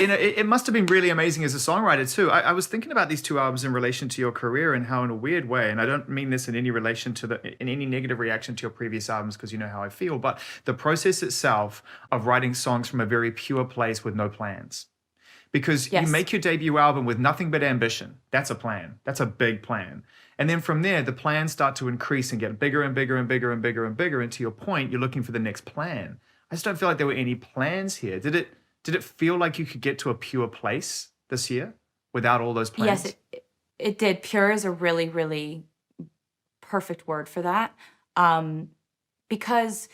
It must have been really amazing as a songwriter too. I was thinking about these two albums in relation to your career and how, in a weird way, and I don't mean this in any relation to in any negative reaction to your previous albums because you know how I feel, but the process itself of writing songs from a very pure place with no plans. Because you Yes. make your debut album with nothing but ambition. That's a plan. That's a big plan. And then from there, the plans start to increase and get bigger and bigger and bigger and bigger and bigger. And to your point, you're looking for the next plan. I just don't feel like there were any plans here. Did it feel like you could get to a pure place this year without all those Yes, plans? it did. Pure is a really, really perfect word for that. Um, because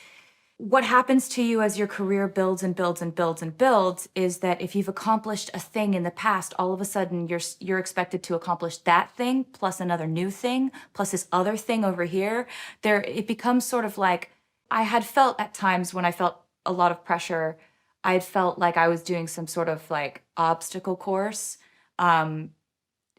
what happens to you as your career builds and builds and builds and builds is that if you've accomplished a thing in the past, all of a sudden you're expected to accomplish that thing plus another new thing plus this other thing over here. There it becomes sort of like I had felt at times when I felt a lot of pressure, I had felt like I was doing some sort of like obstacle course. Um,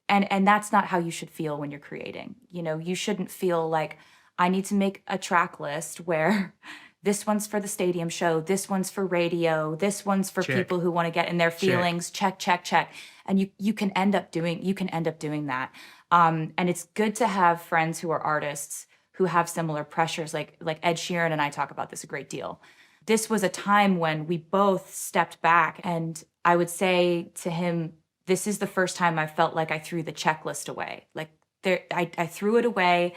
and that's not how you should feel when you're creating. You know, you shouldn't feel like I need to make a track list where this one's for the stadium show, this one's for radio, this one's for Check, people who want to get in their check. feelings, check, check, check. And you can end up doing that. And it's good to have friends who are artists who have similar pressures, like Ed Sheeran and I talk about this a great deal. This was a time when we both stepped back, and I would say to him, this is the first time I felt like I threw the checklist away. Like I threw it away,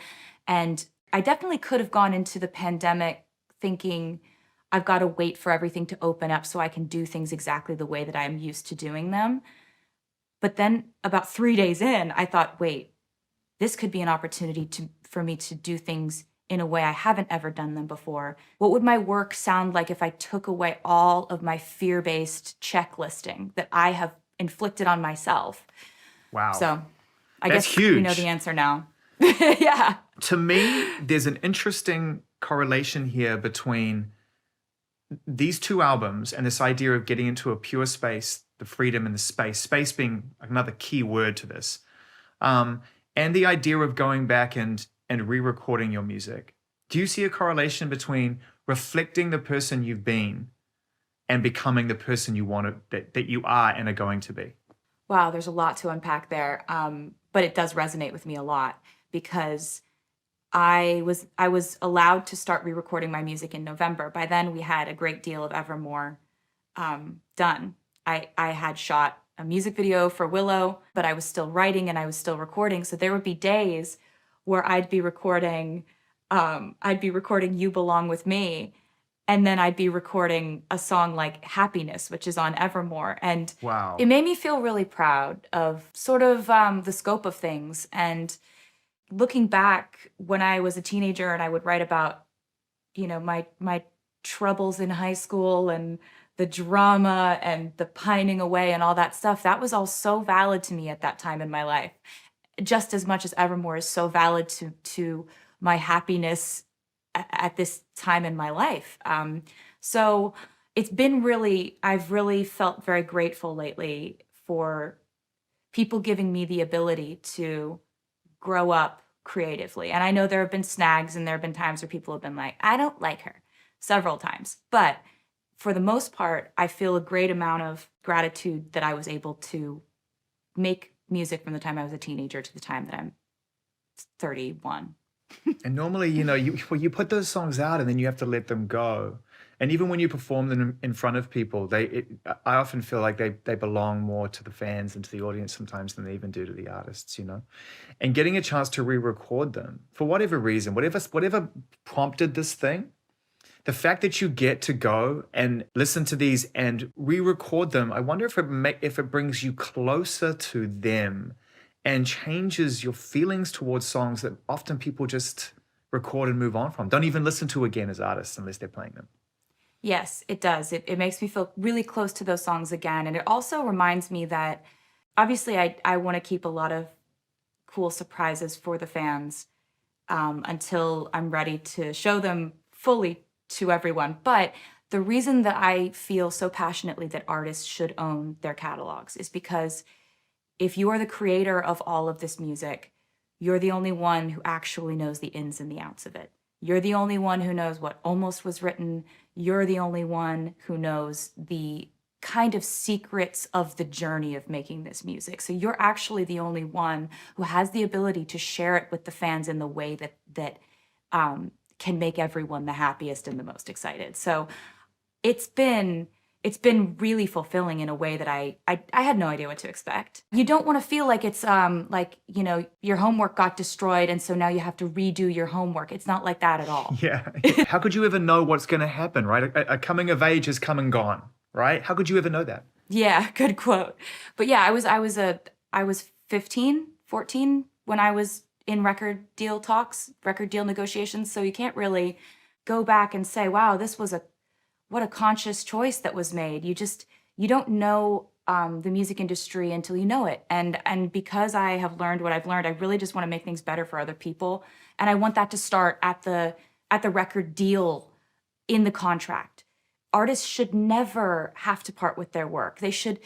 and I definitely could have gone into the pandemic thinking I've got to wait for everything to open up so I can do things exactly the way that I'm used to doing them. But then about 3 days in, I thought, wait, this could be an opportunity for me to do things in a way I haven't ever done them before. What would my work sound like if I took away all of my fear-based checklisting that I have inflicted on myself? Wow. So I That's guess we know the huge. answer now. Yeah. To me, there's an interesting correlation here between these two albums and this idea of getting into a pure space, the freedom and the space being another key word to this, and the idea of going back and re-recording your music. Do you see a correlation between reflecting the person you've been and becoming the person you want that you are and are going to be? Wow, there's a lot to unpack there. But it does resonate with me a lot because I was allowed to start re-recording my music in November. By then, we had a great deal of Evermore done. I had shot a music video for Willow, but I was still writing and I was still recording. So there would be days where I'd be recording "You Belong with Me," and then I'd be recording a song like "Happiness," which is on Evermore, and it Wow. made me feel really proud of sort of the scope of things. And looking back when I was a teenager and I would write about, my troubles in high school and the drama and the pining away and all that stuff, that was all so valid to me at that time in my life. Just as much as Evermore is so valid to my happiness at this time in my life. So I've really felt very grateful lately for people giving me the ability to grow up creatively. And I know there have been snags and there have been times where people have been like, I don't like her, several times. But for the most part, I feel a great amount of gratitude that I was able to make music from the time I was a teenager to the time that I'm 31. And normally, you put those songs out and then you have to let them go. And even when you perform them in front of people, I often feel like they belong more to the fans and to the audience sometimes than they even do to the artists. And getting a chance to re-record them for whatever reason, whatever prompted this thing, the fact that you get to go and listen to these and re-record them, I wonder if it brings you closer to them and changes your feelings towards songs that often people just record and move on from. Don't even listen to again as artists unless they're playing them. Yes, it does. It makes me feel really close to those songs again. And it also reminds me that obviously I want to keep a lot of cool surprises for the fans until I'm ready to show them fully to everyone. But the reason that I feel so passionately that artists should own their catalogs is because if you are the creator of all of this music, you're the only one who actually knows the ins and the outs of it. You're the only one who knows what almost was written. You're the only one who knows the kind of secrets of the journey of making this music. So you're actually the only one who has the ability to share it with the fans in the way can make everyone the happiest and the most excited. So it's been really fulfilling in a way that I had no idea what to expect. You don't want to feel like it's like, you know, your homework got destroyed and so now you have to redo your homework. It's not like that at all. Yeah. How could you ever know what's going to happen, right? A coming of age has come and gone, right? How could you ever know that? Yeah, good quote. But yeah, I was 15, 14 when I was in record deal talks, record deal negotiations. So you can't really go back and say, wow, what a conscious choice that was made. You don't know the music industry until you know it. And because I have learned what I've learned, I really just want to make things better for other people. And I want that to start at the record deal in the contract. Artists should never have to part with their work. They should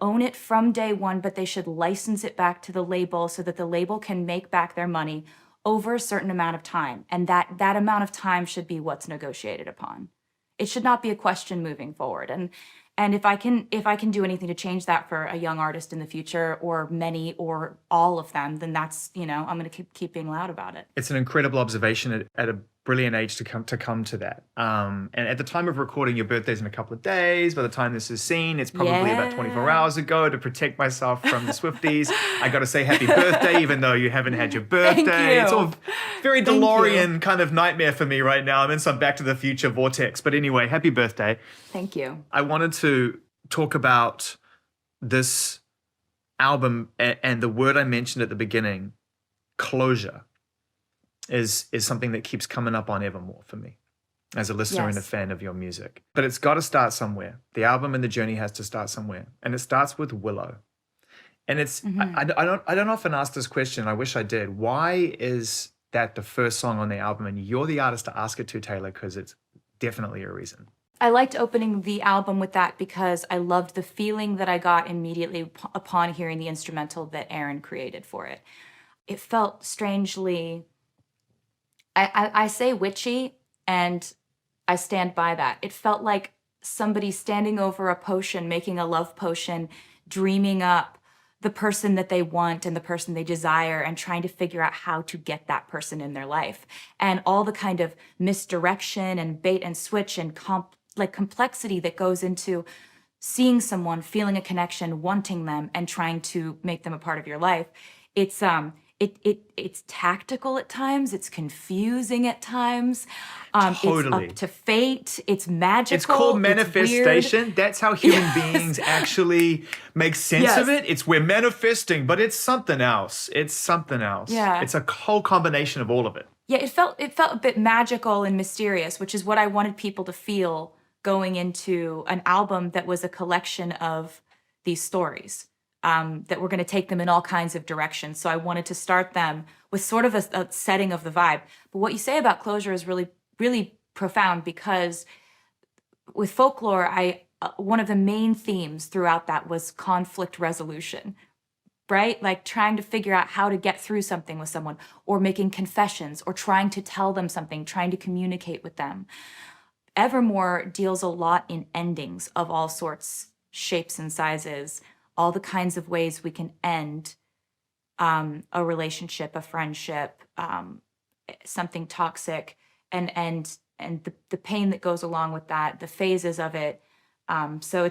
own it from day one, but they should license it back to the label so that the label can make back their money over a certain amount of time. And that amount of time should be what's negotiated upon. It should not be a question moving forward. And if I can do anything to change that for a young artist in the future, or many or all of them, then that's, you know, I'm going to keep being loud about it. It's an incredible observation at a brilliant age to come to that. And at the time of recording, your birthday's in a couple of days. By the time this is seen, it's probably about 24 hours ago. To protect myself from the Swifties, I got to say happy birthday, even though you haven't had your birthday. Thank you. It's all very DeLorean kind of nightmare for me right now. I'm in some Back to the Future vortex. But anyway, happy birthday. Thank you. I wanted to talk about this album and the word I mentioned at the beginning, closure, is something that keeps coming up on Evermore for me as a listener and a fan of your music. But it's got to start somewhere. The album and the journey has to start somewhere. And it starts with Willow. And it's I don't often ask this question. I wish I did. Why is that the first song on the album? And you're the artist to ask it to, Taylor, because it's definitely a reason. I liked opening the album with that because I loved the feeling that I got immediately upon hearing the instrumental that Aaron created for it. It felt strangely, I say witchy, and I stand by that. It felt like somebody standing over a potion, making a love potion, dreaming up the person that they want and the person they desire, and trying to figure out how to get that person in their life. And all the kind of misdirection and bait and switch and complexity that goes into seeing someone, feeling a connection, wanting them, and trying to make them a part of your life. It's tactical at times. It's confusing at times. Totally. It's up to fate. It's magical. It's called manifestation. That's how human beings actually make sense of it. It's we're manifesting, but it's something else. It's something else. Yeah. It's a whole combination of all of it. Yeah, it felt a bit magical and mysterious, which is what I wanted people to feel going into an album that was a collection of these stories. That we're going to take them in all kinds of directions. So I wanted to start them with sort of a setting of the vibe. But what you say about closure is really, really profound, because with folklore, one of the main themes throughout that was conflict resolution, right? Like trying to figure out how to get through something with someone, or making confessions, or trying to tell them something, trying to communicate with them. Evermore deals a lot in endings of all sorts, shapes and sizes, all the kinds of ways we can end a relationship, a friendship, something toxic, and the pain that goes along with that, the phases of it. So